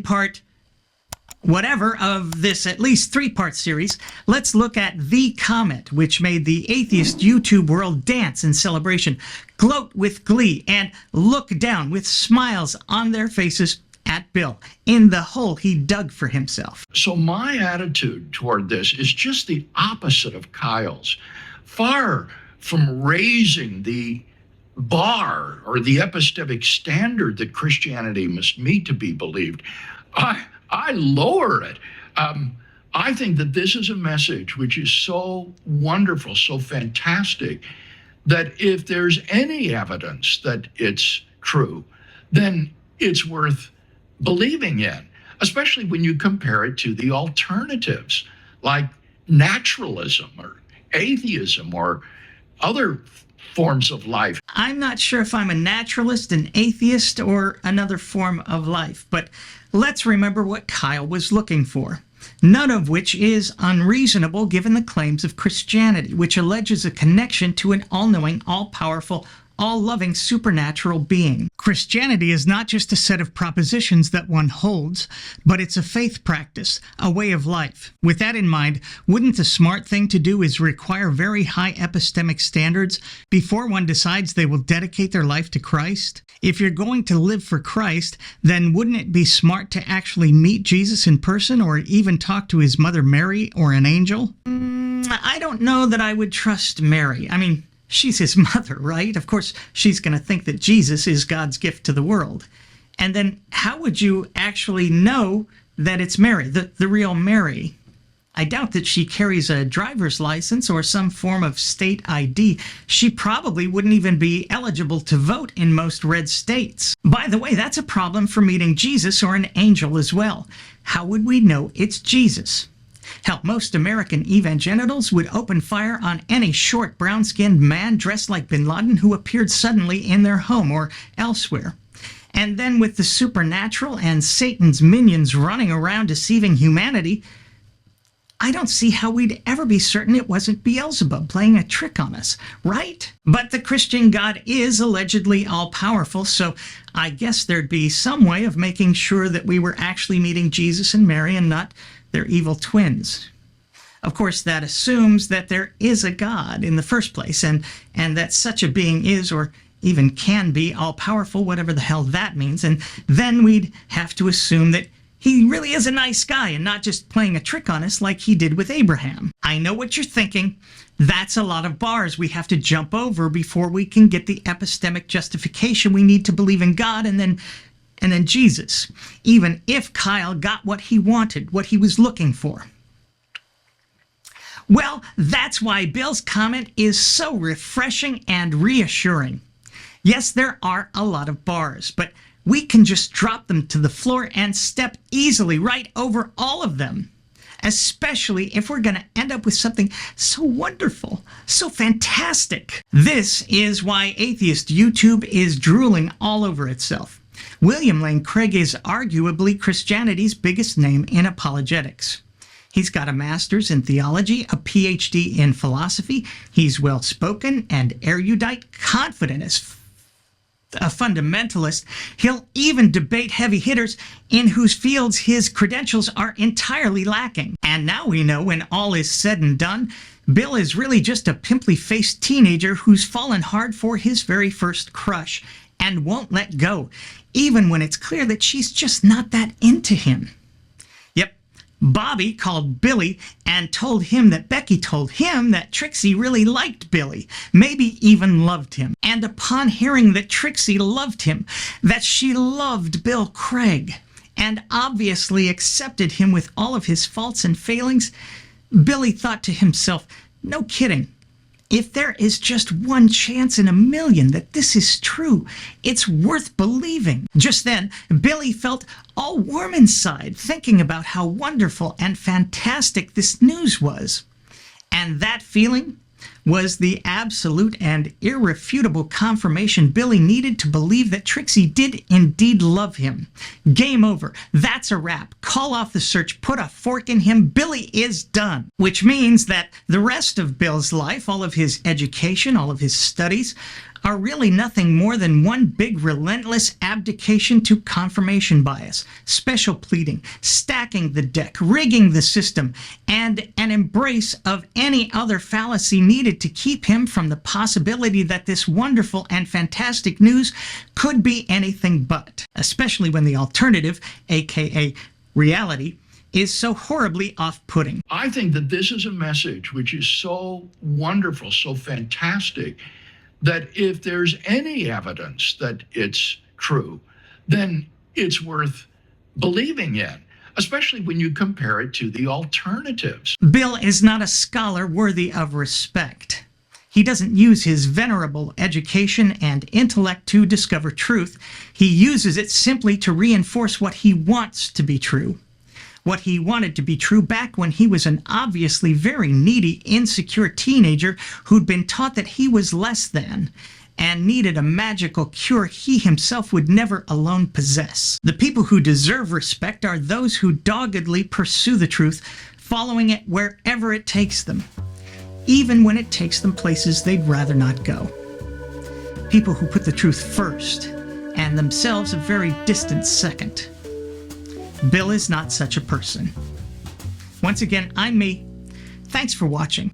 part whatever of this at least 3-part series, let's look at the comet, which made the atheist YouTube world dance in celebration, gloat with glee, and look down with smiles on their faces at Bill in the hole he dug for himself. So my attitude toward this is just the opposite of Kyle's. Far from raising the bar or the epistemic standard that Christianity must meet to be believed, I lower it. I think that this is a message which is so wonderful, so fantastic, that if there's any evidence that it's true, then it's worth believing in, especially when you compare it to the alternatives like naturalism or atheism or other forms of life. I'm not sure if I'm a naturalist, an atheist, or another form of life, but let's remember what Kyle was looking for, none of which is unreasonable given the claims of Christianity, which alleges a connection to an all-knowing, all-powerful, all-loving supernatural being. Christianity is not just a set of propositions that one holds, but it's a faith practice, a way of life. With that in mind, wouldn't the smart thing to do is require very high epistemic standards before one decides they will dedicate their life to Christ? If you're going to live for Christ, then wouldn't it be smart to actually meet Jesus in person or even talk to his mother Mary or an angel? I don't know that I would trust Mary. I mean, she's his mother, right? Of course, she's going to think that Jesus is God's gift to the world. And then how would you actually know that it's Mary, the real Mary? I doubt that she carries a driver's license or some form of state ID. She probably wouldn't even be eligible to vote in most red states. By the way, that's a problem for meeting Jesus or an angel as well. How would we know it's Jesus? Hell, most American evangelicals would open fire on any short, brown-skinned man dressed like Bin Laden who appeared suddenly in their home or elsewhere. And then with the supernatural and Satan's minions running around deceiving humanity, I don't see how we'd ever be certain it wasn't Beelzebub playing a trick on us, right? But the Christian God is allegedly all-powerful, so I guess there'd be some way of making sure that we were actually meeting Jesus and Mary and not their evil twins. Of course, that assumes that there is a God in the first place, and that such a being is or even can be all-powerful, whatever the hell that means, and then we'd have to assume that he really is a nice guy and not just playing a trick on us like he did with Abraham. I know what you're thinking. That's a lot of bars we have to jump over before we can get the epistemic justification we need to believe in God and then Jesus, even if Kyle got what he wanted, what he was looking for. Well, that's why Bill's comment is so refreshing and reassuring. Yes, there are a lot of bars, but we can just drop them to the floor and step easily right over all of them, especially if we're going to end up with something so wonderful, so fantastic. This is why atheist YouTube is drooling all over itself. William Lane Craig is arguably Christianity's biggest name in apologetics. He's got a master's in theology, a PhD in philosophy. He's well-spoken and erudite, confident as a fundamentalist. He'll even debate heavy hitters in whose fields his credentials are entirely lacking. And now we know, when all is said and done, Bill is really just a pimply-faced teenager who's fallen hard for his very first crush and won't let go, even when it's clear that she's just not that into him. Yep, Bobby called Billy and told him that Becky told him that Trixie really liked Billy, maybe even loved him. And upon hearing that Trixie loved him, that she loved Bill Craig, and obviously accepted him with all of his faults and failings, Billy thought to himself, no kidding, if there is just one chance in a million that this is true, it's worth believing. Just then, Billy felt all warm inside, thinking about how wonderful and fantastic this news was. And that feeling, was the absolute and irrefutable confirmation Billy needed to believe that Trixie did indeed love him. Game over. That's a wrap. Call off the search. Put a fork in him. Billy is done. Which means that the rest of Bill's life, all of his education, all of his studies, are really nothing more than one big relentless abdication to confirmation bias, special pleading, stacking the deck, rigging the system, and an embrace of any other fallacy needed to keep him from the possibility that this wonderful and fantastic news could be anything but, especially when the alternative, aka reality, is so horribly off-putting. I think that this is a message which is so wonderful, so fantastic, that if there's any evidence that it's true, then it's worth believing in, especially when you compare it to the alternatives. Bill is not a scholar worthy of respect. He doesn't use his venerable education and intellect to discover truth. He uses it simply to reinforce what he wants to be true. What he wanted to be true back when he was an obviously very needy, insecure teenager who'd been taught that he was less than and needed a magical cure he himself would never alone possess. The people who deserve respect are those who doggedly pursue the truth, following it wherever it takes them, even when it takes them places they'd rather not go. People who put the truth first and themselves a very distant second. Bill is not such a person. Once again, I'm me. Thanks for watching.